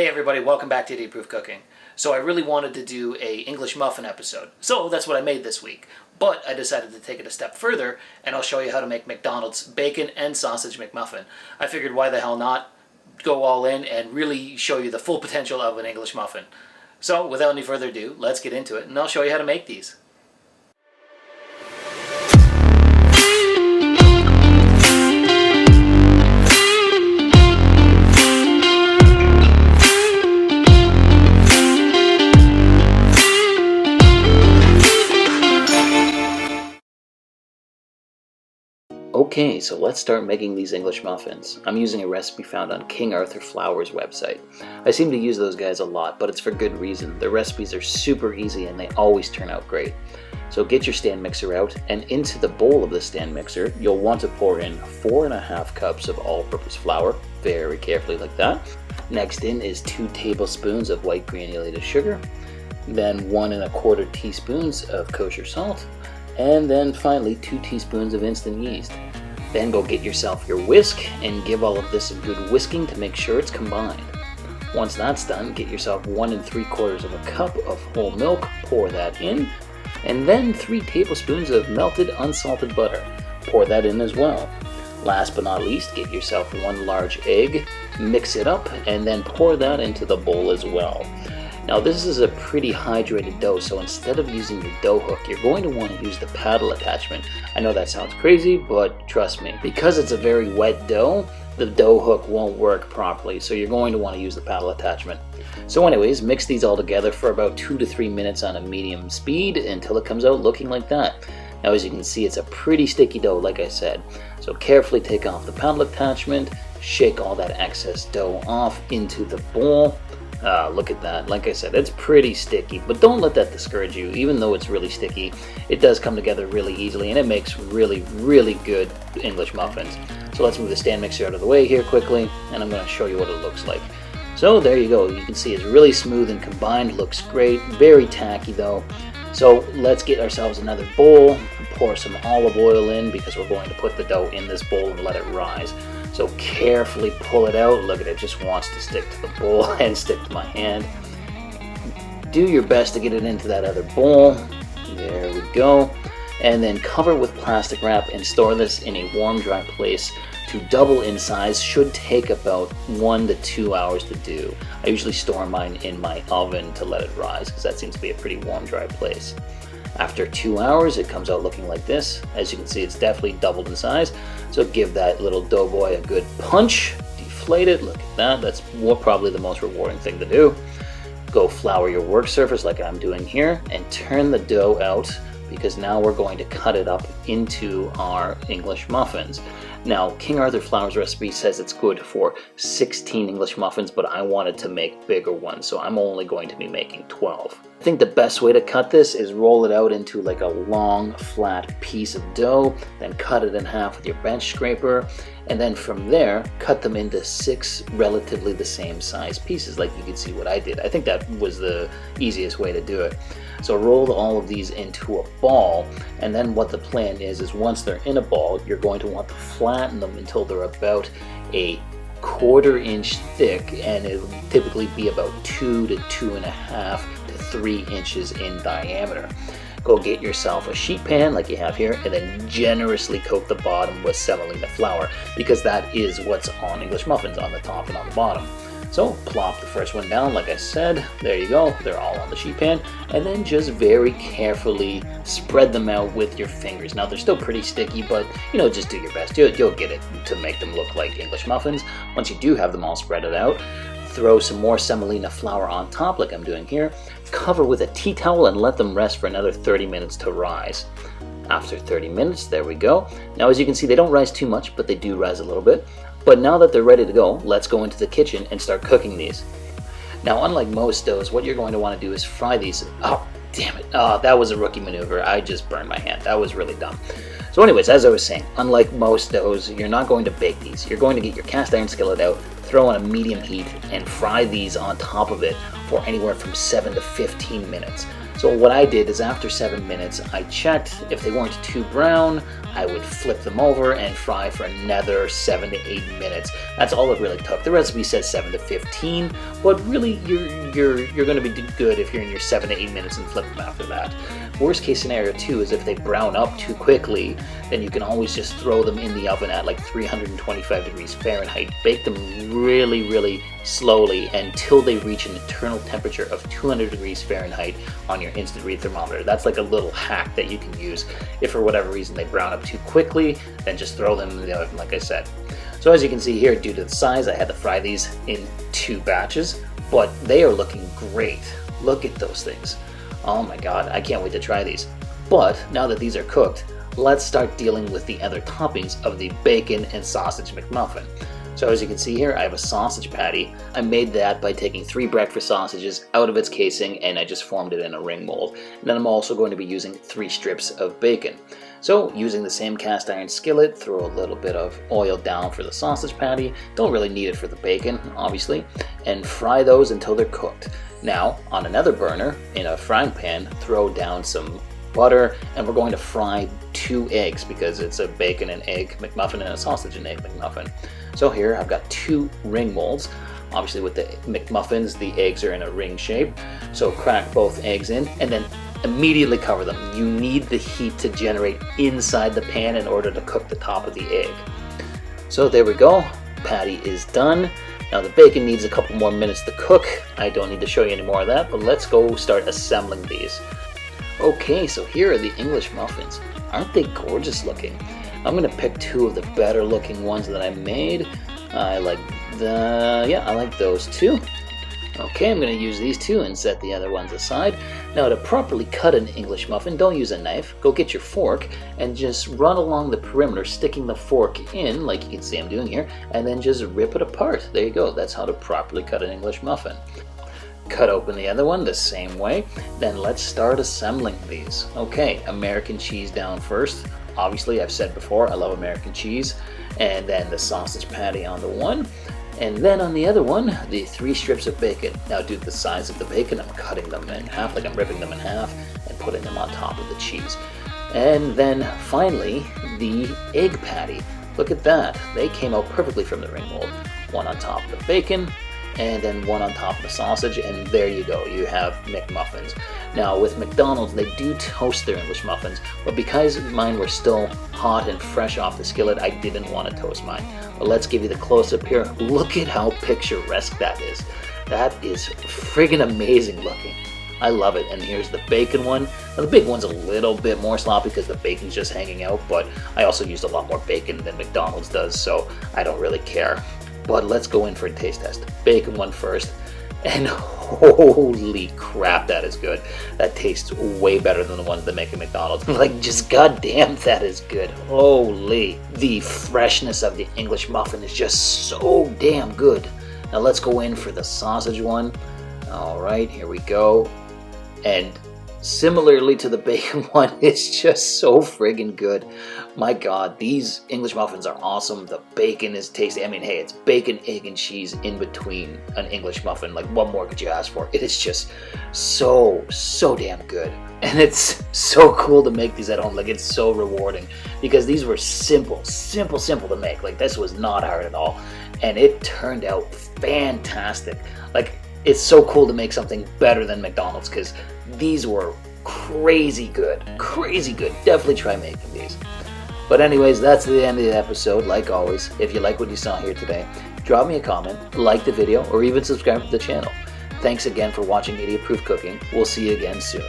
Hey everybody, welcome back to Idiot Proof Cooking. So I really wanted to do a English muffin episode, so that's what I made this week. But I decided to take it a step further, and I'll show you how to make McDonald's bacon and sausage McMuffin. I figured why the hell not go all in and really show you the full potential of an English muffin. So without any further ado, let's get into it, and I'll show you how to make these. Okay, so let's start making these English muffins. I'm using a recipe found on King Arthur Flour's website. I seem to use those guys a lot, but it's for good reason. Their recipes are super easy and they always turn out great. So get your stand mixer out, and into the bowl of the stand mixer, you'll want to pour in 4.5 cups of all-purpose flour, very carefully like that. Next in is 2 tablespoons of white granulated sugar, then 1.25 teaspoons of kosher salt, and then finally 2 teaspoons of instant yeast. Then go get yourself your whisk and give all of this a good whisking to make sure it's combined. Once that's done, get yourself 1 3/4 cup of whole milk, pour that in, and then 3 tablespoons of melted unsalted butter. Pour that in as well. Last but not least, get yourself 1 large egg, mix it up, and then pour that into the bowl as well. Now this is a pretty hydrated dough, so instead of using your dough hook, you're going to want to use the paddle attachment. I know that sounds crazy, but trust me, because it's a very wet dough, the dough hook won't work properly, so you're going to want to use the paddle attachment. So anyways, mix these all together for about 2 to 3 minutes on a medium speed until it comes out looking like that. Now as you can see, it's a pretty sticky dough like I said, so carefully take off the paddle attachment, shake all that excess dough off into the bowl. Look at that. Like I said, it's pretty sticky, but don't let that discourage you. Even though it's really sticky, it does come together really easily, and it makes really, really good English muffins. So let's move the stand mixer out of the way here quickly, and I'm going to show you what it looks like. So there you go. You can see it's really smooth and combined. Looks great. Very tacky though. So let's get ourselves another bowl, pour some olive oil in because we're going to put the dough in this bowl and let it rise. So carefully pull it out. Look at it, just wants to stick to the bowl and stick to my hand. Do your best to get it into that other bowl. There we go. And then cover with plastic wrap and store this in a warm, dry place. To double in size should take about 1 to 2 hours to do. I usually store mine in my oven to let it rise because that seems to be a pretty warm, dry place. After 2 hours, it comes out looking like this. As you can see, it's definitely doubled in size. So give that little dough boy a good punch, deflate it, look at that. That's probably the most rewarding thing to do. Go flour your work surface like I'm doing here and turn the dough out because now we're going to cut it up into our English muffins. Now, King Arthur Flour's recipe says it's good for 16 English muffins, but I wanted to make bigger ones, so I'm only going to be making 12. I think the best way to cut this is roll it out into like a long, flat piece of dough, then cut it in half with your bench scraper, and then from there, cut them into 6 relatively the same size pieces, like you can see what I did. I think that was the easiest way to do it. So roll all of these into a ball, and then what the plan is once they're in a ball, you're going to want to flatten them until they're about a 1/4 inch thick, and it'll typically be about 2 to 2.5 to 3 inches in diameter. Go get yourself a sheet pan like you have here, and then generously coat the bottom with semolina flour, because that is what's on English muffins, on the top and on the bottom. So plop the first one down like I said, there you go, they're all on the sheet pan, and then just very carefully spread them out with your fingers. Now they're still pretty sticky, but just do your best, you'll get it to make them look like English muffins. Once you do have them all spread it out, throw some more semolina flour on top like I'm doing here, cover with a tea towel and let them rest for another 30 minutes to rise. After 30 minutes, there we go. Now as you can see, they don't rise too much, but they do rise a little bit. But now that they're ready to go, let's go into the kitchen and start cooking these. Now, unlike most doughs, what you're going to want to do is fry these. Oh, damn it. Oh, that was a rookie maneuver. I just burned my hand. That was really dumb. So anyways, as I was saying, unlike most doughs, you're not going to bake these. You're going to get your cast iron skillet out, throw on a medium heat, and fry these on top of it for anywhere from 7 to 15 minutes. So what I did is after 7 minutes, I checked. If they weren't too brown, I would flip them over and fry for another 7 to 8 minutes. That's all it really took. The recipe says 7 to 15, but really you're going to be good if you're in your 7 to 8 minutes and flip them after that. Worst case scenario too is if they brown up too quickly, then you can always just throw them in the oven at like 325 degrees Fahrenheit. Bake them really slowly until they reach an internal temperature of 200 degrees Fahrenheit on your instant read thermometer. That's like a little hack that you can use if for whatever reason they brown up too quickly. Then just throw them in the oven like I said. So as you can see here, due to the size, I had to fry these in 2 batches, but they are looking great. Look at those things. Oh my god, I can't wait to try these. But now that these are cooked, let's start dealing with the other toppings of the bacon and sausage McMuffin. So as you can see here, I have a sausage patty. I made that by taking 3 breakfast sausages out of its casing and I just formed it in a ring mold. And then I'm also going to be using 3 strips of bacon. So using the same cast iron skillet, throw a little bit of oil down for the sausage patty. Don't really need it for the bacon, obviously. And fry those until they're cooked. Now, on another burner, in a frying pan, throw down some butter, and we're going to fry 2 eggs because it's a bacon and egg McMuffin and a sausage and egg McMuffin. So here I've got 2 ring molds. Obviously with the McMuffins, the eggs are in a ring shape. So crack both eggs in and then immediately cover them. You need the heat to generate inside the pan in order to cook the top of the egg. So there we go, patty is done. Now the bacon needs a couple more minutes to cook. I don't need to show you any more of that, but let's go start assembling these. Okay, so here are the English muffins. Aren't they gorgeous looking? I'm gonna pick 2 of the better looking ones that I made. I like those 2. Okay, I'm gonna use these 2 and set the other ones aside. Now to properly cut an English muffin, don't use a knife. Go get your fork and just run along the perimeter, sticking the fork in, like you can see I'm doing here, and then just rip it apart. There you go, that's how to properly cut an English muffin. Cut open the other one the same way. Then let's start assembling these. Okay, American cheese down first. Obviously, I've said before, I love American cheese. And then the sausage patty on the one. And then on the other one, the 3 strips of bacon. Now due to the size of the bacon, I'm cutting them in half, like I'm ripping them in half and putting them on top of the cheese. And then finally, the egg patty. Look at that. They came out perfectly from the ring mold. One on top of the bacon, and then one on top of the sausage, and there you go, you have McMuffins. Now with McDonald's, they do toast their English muffins, but because mine were still hot and fresh off the skillet, I didn't want to toast mine. But let's give you the close-up here. Look at how picturesque that is. That is friggin' amazing looking. I love it. And here's the bacon one. Now the big one's a little bit more sloppy because the bacon's just hanging out, but I also used a lot more bacon than McDonald's does, so I don't really care. But let's go in for a taste test. Bacon one first, and holy crap, that is good. That tastes way better than the ones that make at McDonald's. Like, just goddamn, that is good. Holy. The freshness of the English muffin is just so damn good. Now let's go in for the sausage one. All right, here we go. And similarly to the bacon one, it's just so friggin' good. My god, these English muffins are awesome. The bacon is tasty. I mean, hey, it's bacon, egg, and cheese in between an English muffin. Like, what more could you ask for? It is just so damn good. And it's so cool to make these at home. Like, it's so rewarding because these were simple to make. Like, this was not hard at all. And it turned out fantastic. Like, it's so cool to make something better than McDonald's because these were crazy good. Definitely try making these. But anyways, that's the end of the episode. Like always, if you like what you saw here today, drop me a comment, like the video, or even subscribe to the channel. Thanks again for watching Media Proof Cooking. We'll see you again soon.